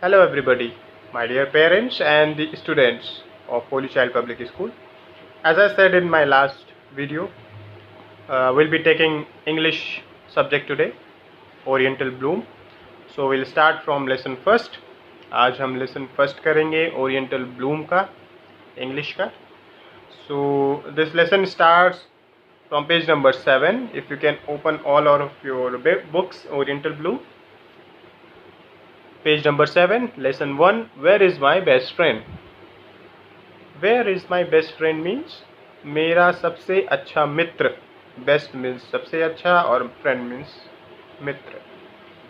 Hello everybody, my dear parents and the students of Holy Child Public School. As I said in my last video, we'll be taking English subject today, Oriental Bloom. So we'll start from lesson first. आज हम lesson first करेंगे Oriental Bloom का, English का. So this lesson starts from page number 7. If you can open all of your books, Oriental Bloom. Page number 7, lesson 1, where is my best friend? Where is my best friend means मेरा सबसे अच्छा मित्र. Best means सबसे अच्छा और friend means मित्र.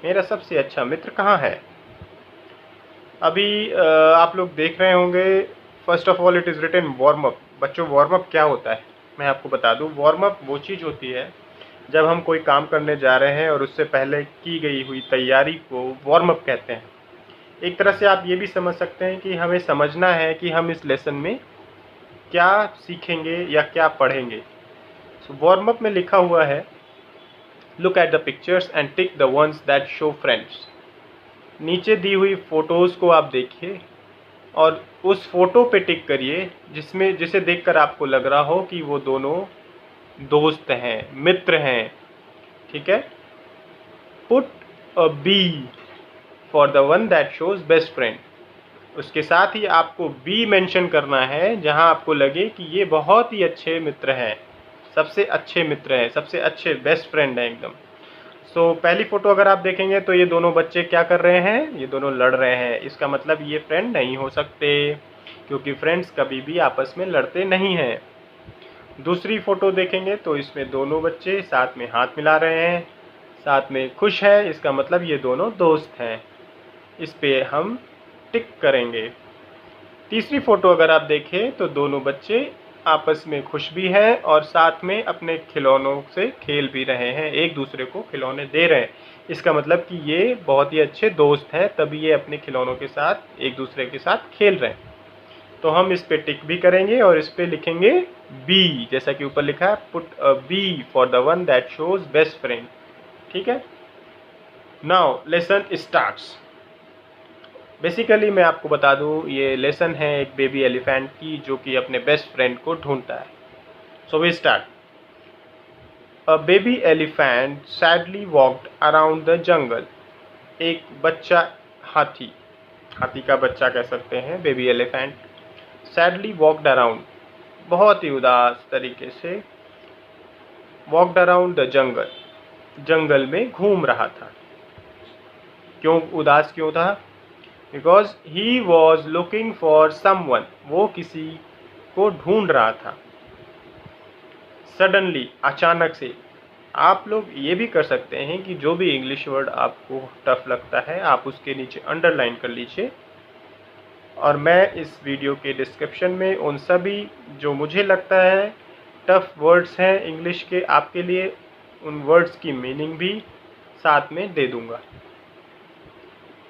मेरा सबसे अच्छा मित्र कहाँ है? अभी आप लोग देख रहे होंगे. First of all it is written warm up. बच्चों, वार्म अप क्या होता है मैं आपको बता दूं. वार्म अप वो चीज़ होती है जब हम कोई काम करने जा रहे हैं और उससे पहले की गई हुई तैयारी को वार्म अप कहते हैं. एक तरह से आप ये भी समझ सकते हैं कि हमें समझना है कि हम इस लेसन में क्या सीखेंगे या क्या पढ़ेंगे. सो वार्म अप में लिखा हुआ है, look at the pictures and tick the ones that show friends. नीचे दी हुई फ़ोटोज़ को आप देखिए और उस फोटो पे टिक करिए जिसे देखकर आपको लग रहा हो कि वो दोनों दोस्त हैं, मित्र हैं. ठीक है. Put a B for the one that shows best friend. उसके साथ ही आपको बी मेंशन करना है जहां आपको लगे कि ये बहुत ही अच्छे मित्र हैं, सबसे अच्छे मित्र हैं, सबसे अच्छे बेस्ट फ्रेंड हैं एकदम. सो पहली फ़ोटो अगर आप देखेंगे तो ये दोनों बच्चे क्या कर रहे हैं, ये दोनों लड़ रहे हैं. इसका मतलब ये फ्रेंड नहीं हो सकते क्योंकि फ्रेंड्स कभी भी आपस में लड़ते नहीं हैं. दूसरी फ़ोटो देखेंगे तो इसमें दोनों बच्चे साथ में हाथ मिला रहे हैं, साथ में खुश है. इसका मतलब ये दोनों दोस्त हैं. इस पे हम टिक करेंगे. तीसरी फ़ोटो अगर आप देखें तो दोनों बच्चे आपस में खुश भी हैं और साथ में अपने खिलौनों से खेल भी रहे हैं, एक दूसरे को खिलौने दे रहे हैं. इसका मतलब कि ये बहुत ही अच्छे दोस्त हैं, तभी ये अपने खिलौनों के साथ एक दूसरे के साथ खेल रहे हैं. तो हम इस पे टिक भी करेंगे और इस पे लिखेंगे बी, जैसा कि ऊपर लिखा है, put a B for the one that shows best friend. ठीक है. Now lesson starts. बेसिकली मैं आपको बता दूं, ये लेसन है एक बेबी एलिफेंट की जो कि अपने बेस्ट फ्रेंड को ढूंढता है. So we start. A baby elephant sadly walked around the jungle. एक बच्चा हाथी, हाथी का बच्चा कह सकते हैं baby elephant, sadly walked around, बहुत ही उदास तरीके से, वॉक्ड अराउंड द जंगल, जंगल में घूम रहा था. क्यों उदास क्यों था? Because he was looking for someone, वो किसी को ढूंढ रहा था. सडनली, अचानक से. आप लोग ये भी कर सकते हैं कि जो भी इंग्लिश वर्ड आपको टफ लगता है आप उसके नीचे अंडरलाइन कर लीजिए और मैं इस वीडियो के डिस्क्रिप्शन में उन सभी जो मुझे लगता है टफ वर्ड्स हैं इंग्लिश के, आपके लिए उन वर्ड्स की मीनिंग भी साथ में दे दूंगा.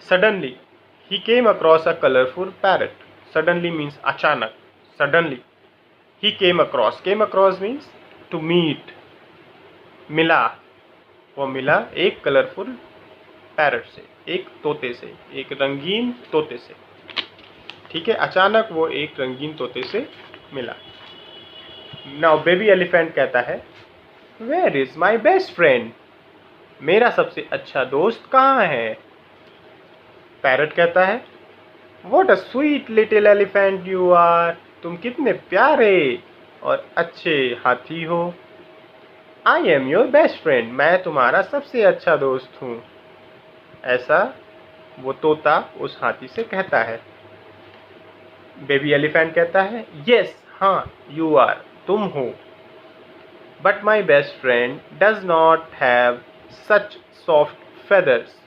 Suddenly he came across a colorful parrot. Suddenly means अचानक. Suddenly he came across means to meet, मिला. वो मिला एक कलरफुल पैरट से, एक तोते से, एक रंगीन तोते से. ठीक है. अचानक वो एक रंगीन तोते से मिला. नाउ बेबी एलिफेंट कहता है, where is my best friend. मेरा सबसे अच्छा दोस्त कहाँ है? पैरट कहता है, what a sweet little elephant you are. तुम कितने प्यारे और अच्छे हाथी हो. I am your best friend. मैं तुम्हारा सबसे अच्छा दोस्त हूँ. ऐसा वो तोता उस हाथी से कहता है. बेबी एलिफेंट कहता है, यस, हाँ, यू आर, तुम हो. But my best friend does not have such soft feathers.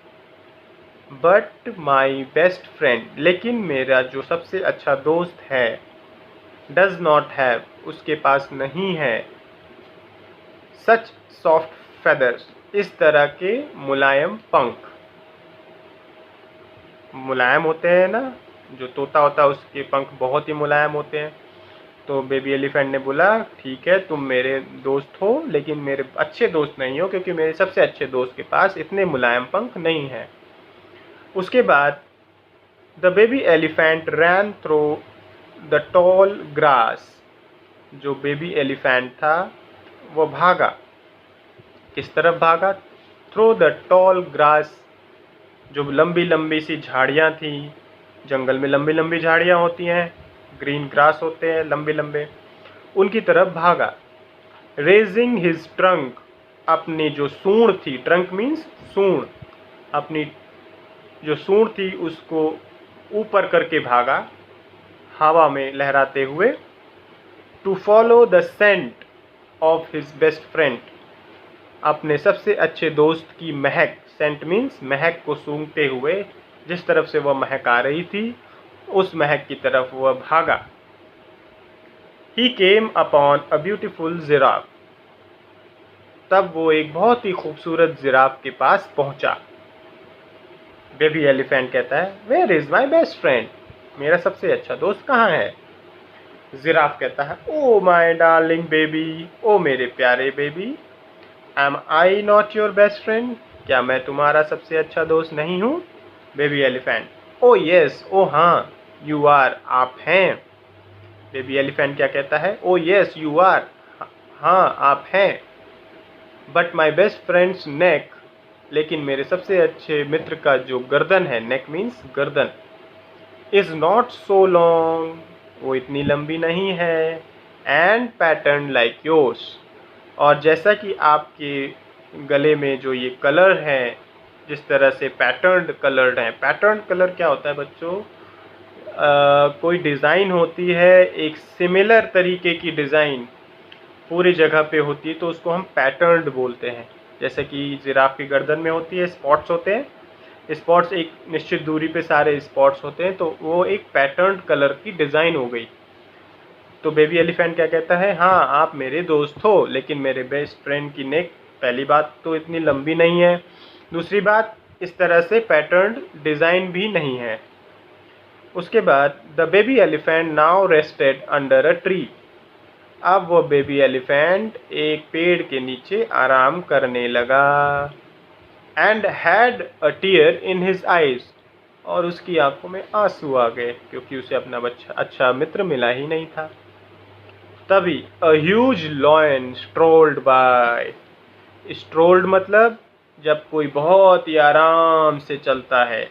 But my best friend, लेकिन मेरा जो सबसे अच्छा दोस्त है, डज नॉट हैव, उसके पास नहीं है, सच सॉफ्ट फेदर्स, इस तरह के मुलायम पंख. मुलायम होते हैं ना, जो तोता होता है उसके पंख बहुत ही मुलायम होते हैं. तो बेबी एलिफेंट ने बोला, ठीक है, तुम मेरे दोस्त हो लेकिन मेरे अच्छे दोस्त नहीं हो क्योंकि मेरे सबसे अच्छे दोस्त के पास इतने मुलायम पंख नहीं हैं. उसके बाद the baby elephant ran through the tall grass. जो बेबी एलिफेंट था वो भागा, किस तरफ भागा? थ्रू द टॉल ग्रास, जो लंबी लंबी सी झाड़ियाँ थी, जंगल में लंबी लंबी झाड़ियाँ होती हैं, ग्रीन ग्रास होते हैं लंबे लंबे, उनकी तरफ भागा। रेजिंग हिज ट्रंक, अपनी जो सूंड थी, ट्रंक मीन्स सूंड, अपनी जो सूंड थी उसको ऊपर करके भागा, हवा में लहराते हुए। To follow the scent of his best friend, अपने सबसे अच्छे दोस्त की महक, सेंट मीन्स महक को सूंघते हुए, जिस तरफ से वह महक आ रही थी उस महक की तरफ वह भागा। He came upon a beautiful giraffe, तब वो एक बहुत ही खूबसूरत जिराफ के पास पहुंचा। बेबी एलिफेंट कहता है, where is my best friend, मेरा सबसे अच्छा दोस्त कहाँ है? जिराफ कहता है, ओ माई डार्लिंग बेबी, ओ मेरे प्यारे baby, am I not your best friend, क्या मैं तुम्हारा सबसे अच्छा दोस्त नहीं हूँ? बेबी एलिफेंट, ओ यस, ओ हाँ, यू आर, आप हैं। बेबी एलिफेंट क्या कहता है? ओ यस यू आर, हाँ आप हैं। बट माई बेस्ट फ्रेंड्स नेक, लेकिन मेरे सबसे अच्छे मित्र का जो गर्दन है, नेक मीन्स गर्दन, इज नॉट सो लॉन्ग, वो इतनी लंबी नहीं है, एंड पैटर्न लाइक योर्स, और जैसा कि आपके गले में जो ये कलर है, जिस तरह से पैटर्न कलर्ड है। पैटर्न कलर क्या होता है बच्चों? कोई डिज़ाइन होती है, एक सिमिलर तरीके की डिज़ाइन पूरी जगह पे होती है तो उसको हम पैटर्न्ड बोलते हैं। जैसे कि जिराफ की गर्दन में होती है, स्पॉट्स होते हैं, स्पॉट्स एक निश्चित दूरी पे सारे स्पॉट्स होते हैं, तो वो एक पैटर्न्ड कलर की डिज़ाइन हो गई। तो बेबी एलिफेंट क्या कहता है? हाँ आप मेरे दोस्त हो, लेकिन मेरे बेस्ट फ्रेंड की नेक, पहली बात तो इतनी लंबी नहीं है, दूसरी बात इस तरह से पैटर्न्ड डिज़ाइन भी नहीं है। उसके बाद the baby elephant now rested under a tree, अब वो बेबी एलिफेंट एक पेड़ के नीचे आराम करने लगा। And had a tier in his eyes, और उसकी आंखों में आंसू आ गए क्योंकि उसे अपना बच्चा अच्छा मित्र मिला ही नहीं था। तभी अ ह्यूज लॉयन स्ट्रोल्ड बाय, स्ट्रोल्ड मतलब जब कोई बहुत ही आराम से चलता है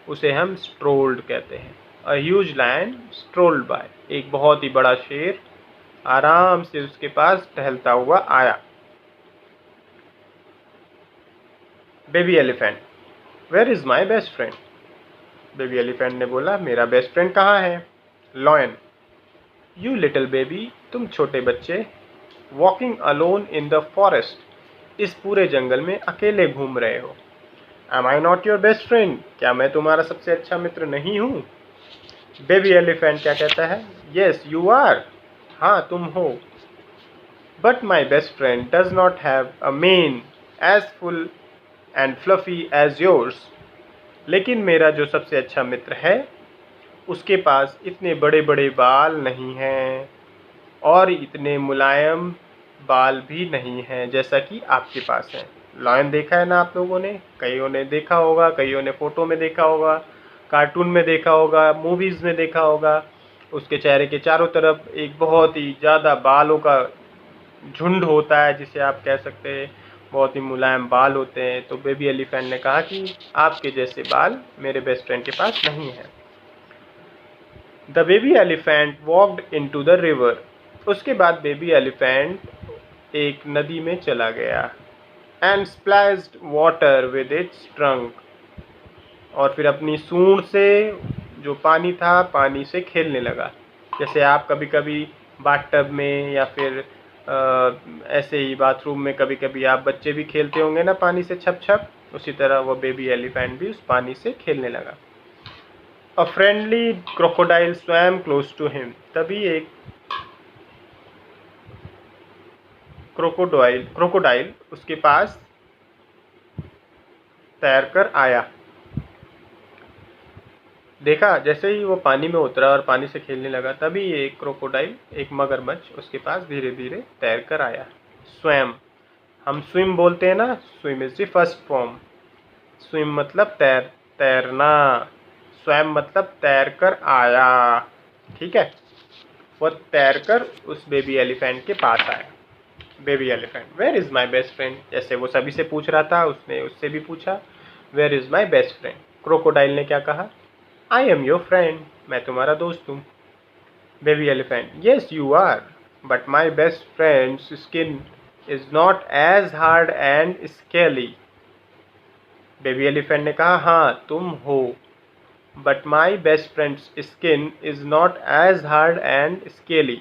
उसे हम स्ट्रोल्ड कहते हैं। अ ह्यूज लायन स्ट्रोल्ड बाय, एक बहुत ही बड़ा शेर आराम से उसके पास टहलता हुआ आया। Baby elephant, where is my best friend, baby elephant ने बोला, मेरा बेस्ट फ्रेंड कहाँ है? लॉयन, यू लिटिल बेबी, तुम छोटे बच्चे, walking alone in the forest, इस पूरे जंगल में अकेले घूम रहे हो। Am I not your best friend, क्या मैं तुम्हारा सबसे अच्छा मित्र नहीं हूँ? बेबी एलिफेंट क्या कहता है? येस यू आर, हाँ तुम हो। But my best friend does not have a mane as full and fluffy as yours, लेकिन मेरा जो सबसे अच्छा मित्र है उसके पास इतने बड़े बड़े बाल नहीं हैं और इतने मुलायम बाल भी नहीं हैं जैसा कि आपके पास है। लॉयन देखा है ना आप लोगों ने, कईयों ने देखा होगा, कईयों ने फ़ोटो में देखा होगा, कार्टून में देखा होगा, मूवीज़ में देखा होगा। उसके चेहरे के चारों तरफ एक बहुत ही ज़्यादा बालों का झुंड होता है, जिसे आप कह सकते हैं बहुत ही मुलायम बाल होते हैं। तो बेबी एलिफेंट ने कहा कि आपके जैसे बाल मेरे बेस्ट फ्रेंड के पास नहीं है। The baby elephant walked into the river, उसके बाद बेबी एलिफेंट एक नदी में चला गया। And splashed water with its trunk, और फिर अपनी सूंड से जो पानी था पानी से खेलने लगा। जैसे आप कभी कभी बाथटब में या फिर ऐसे ही बाथरूम में कभी कभी आप बच्चे भी खेलते होंगे ना पानी से छप छप, उसी तरह वो बेबी एलिफेंट भी उस पानी से खेलने लगा। A friendly crocodile swam close to him, तभी एक क्रोकोडाइल उसके पास तैरकर आया। देखा, जैसे ही वो पानी में उतरा और पानी से खेलने लगा तभी एक क्रोकोडाइल, एक मगरमच्छ उसके पास धीरे धीरे तैरकर आया। स्वयं, हम स्विम बोलते हैं ना, swim is the first form. Swim मतलब तैरना, स्वयं मतलब तैर कर आया, ठीक है। वो तैर कर उस बेबी एलिफेंट के पास आया। Baby elephant, where is my best friend, जैसे वो सभी से पूछ रहा था, उसने उससे भी पूछा where is my best friend. Crocodile ने क्या कहा, आई एम योर फ्रेंड, मैं तुम्हारा दोस्त हूँ। Baby elephant, yes you are, but my best friend's skin is not as hard and scaly. Baby elephant ने कहा, हाँ तुम हो, but my best friend's skin is not as hard and scaly,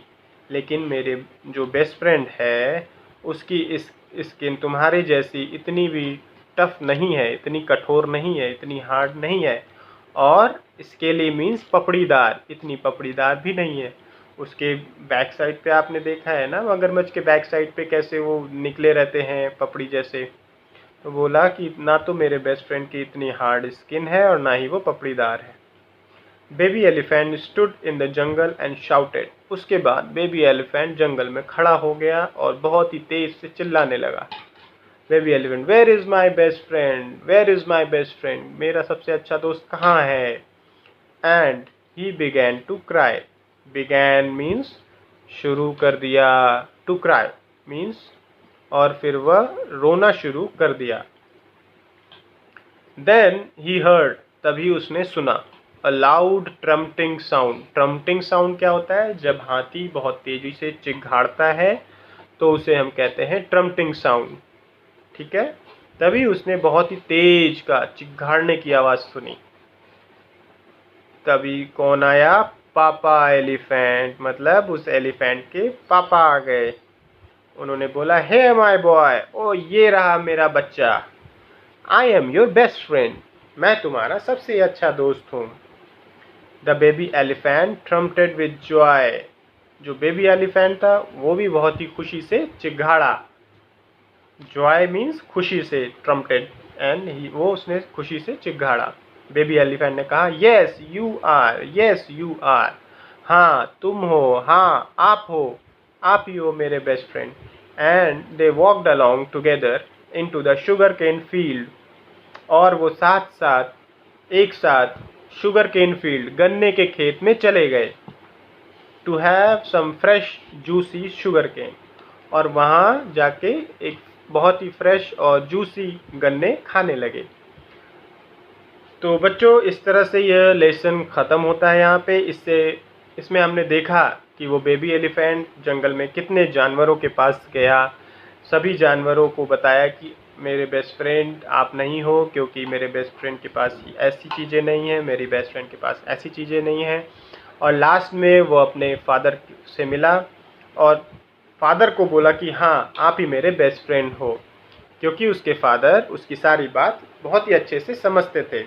लेकिन मेरे जो बेस्ट फ्रेंड है उसकी इस स्किन तुम्हारे जैसी इतनी भी टफ नहीं है, इतनी कठोर नहीं है, इतनी हार्ड नहीं है, और स्केली मीन्स पपड़ीदार, इतनी पपड़ीदार भी नहीं है। उसके बैक साइड पे आपने देखा है ना, मगरमच्छ के बैक साइड पे कैसे वो निकले रहते हैं पपड़ी जैसे। तो बोला कि ना तो मेरे बेस्ट फ्रेंड की इतनी हार्ड स्किन है और ना ही वो पपड़ीदार है। Baby elephant stood in the jungle and shouted, उसके बाद बेबी एलिफेंट जंगल में खड़ा हो गया और बहुत ही तेज से चिल्लाने लगा। Baby elephant, where is my best friend, where is my best friend, मेरा सबसे अच्छा दोस्त कहाँ है। And he began to cry, began means शुरू कर दिया, टू क्राई मीन्स और फिर वह रोना शुरू कर दिया। देन ही हर्ड, तभी उसने सुना, अ लाउड ट्रम्पटिंग साउंड। ट्रम्पटिंग साउंड क्या होता है, जब हाथी बहुत तेजी से चिघाड़ता है तो उसे हम कहते हैं ट्रम्पटिंग साउंड, ठीक है। तभी उसने बहुत ही तेज का चिघाड़ने की आवाज़ सुनी। तभी कौन आया, पापा एलिफेंट, मतलब उस एलिफेंट के पापा आ गए। उन्होंने बोला, हे माय बॉय, ओ ये रहा मेरा बच्चा, I am your best friend, मैं तुम्हारा सबसे अच्छा दोस्त हूँ। The baby elephant trumpeted with joy, जो बेबी एलिफेंट था वो भी बहुत ही खुशी से चिघाड़ा। जॉय मीन्स खुशी से, ट्रम्पटेड एंड वो उसने खुशी से चिघाड़ा। बेबी एलिफेंट ने कहा, yes you are, yes you are, हाँ तुम हो, हाँ आप हो, आप ही हो मेरे best friend. And they walked along together into the sugar cane field, और वो साथ साथ एक साथ शुगर केन फील्ड, गन्ने के खेत में चले गए। To have some fresh juicy sugar cane, और वहाँ जाके एक बहुत ही फ्रेश और जूसी गन्ने खाने लगे। तो बच्चों इस तरह से यह लेसन ख़त्म होता है यहाँ पे। इसमें हमने देखा कि वो बेबी एलिफेंट जंगल में कितने जानवरों के पास गया, सभी जानवरों को बताया कि मेरे बेस्ट फ्रेंड आप नहीं हो, क्योंकि मेरे बेस्ट फ्रेंड के पास ऐसी चीज़ें नहीं हैं, मेरी बेस्ट फ्रेंड के पास ऐसी चीज़ें नहीं हैं। और लास्ट में वो अपने फादर से मिला और फादर को बोला कि हाँ आप ही मेरे बेस्ट फ्रेंड हो, क्योंकि उसके फादर उसकी सारी बात बहुत ही अच्छे से समझते थे।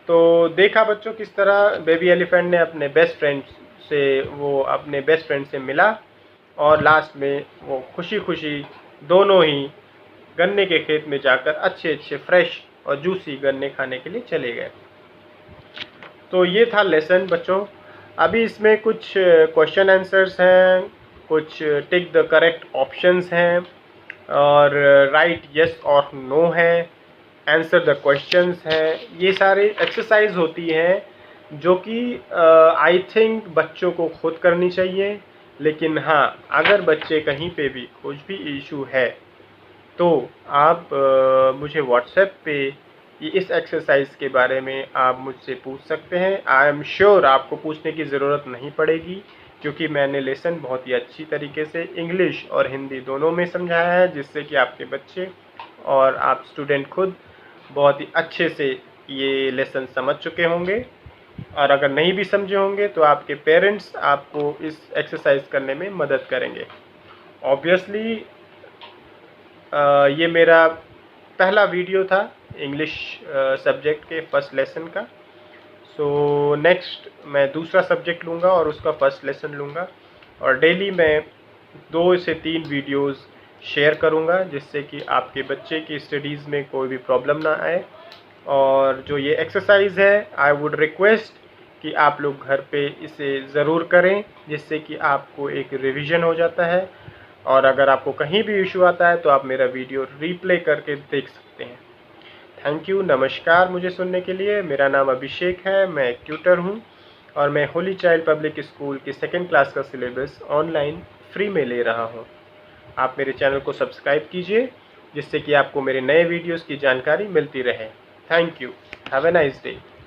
तो देखा बच्चों किस तरह बेबी एलिफेंट ने अपने बेस्ट फ्रेंड से, वो अपने बेस्ट फ्रेंड से मिला और लास्ट में वो खुशी खुशी दोनों ही गन्ने के खेत में जाकर अच्छे अच्छे फ्रेश और जूसी गन्ने खाने के लिए चले गए। तो ये था लेसन बच्चों। अभी इसमें कुछ क्वेश्चन आंसर्स हैं, कुछ टिक द करेक्ट ऑप्शंस हैं, और राइट यस और नो है, आंसर द क्वेश्चंस है। ये सारे एक्सरसाइज होती हैं जो कि आई थिंक बच्चों को खुद करनी चाहिए। लेकिन हाँ, अगर बच्चे कहीं पे भी कुछ भी इशू है तो आप मुझे व्हाट्सएप पे इस एक्सरसाइज के बारे में आप मुझसे पूछ सकते हैं। आई एम श्योर आपको पूछने की ज़रूरत नहीं पड़ेगी, क्योंकि मैंने लेसन बहुत ही अच्छी तरीके से इंग्लिश और हिंदी दोनों में समझाया है, जिससे कि आपके बच्चे और आप स्टूडेंट खुद बहुत ही अच्छे से ये लेसन समझ चुके होंगे। और अगर नहीं भी समझे होंगे तो आपके पेरेंट्स आपको इस एक्सरसाइज करने में मदद करेंगे। ऑब्वियसली ये मेरा पहला वीडियो था इंग्लिश सब्जेक्ट के फर्स्ट लेसन का। सो नेक्स्ट मैं दूसरा सब्जेक्ट लूँगा और उसका फर्स्ट लेसन लूँगा, और डेली मैं 2 से 3 वीडियोस शेयर करूँगा, जिससे कि आपके बच्चे की स्टडीज़ में कोई भी प्रॉब्लम ना आए। और जो ये एक्सरसाइज है, आई वुड रिक्वेस्ट कि आप लोग घर पे इसे ज़रूर करें, जिससे कि आपको एक रिवीजन हो जाता है। और अगर आपको कहीं भी इशू आता है तो आप मेरा वीडियो रीप्ले करके देख सकते हैं। थैंक यू, नमस्कार मुझे सुनने के लिए। मेरा नाम अभिषेक है, मैं एक ट्यूटर हूँ और मैं होली चाइल्ड पब्लिक स्कूल की 2nd क्लास का सिलेबस ऑनलाइन फ्री में ले रहा हूँ। आप मेरे चैनल को सब्सक्राइब कीजिए जिससे कि आपको मेरे नए वीडियोस की जानकारी मिलती रहे। Thank you, have a nice day.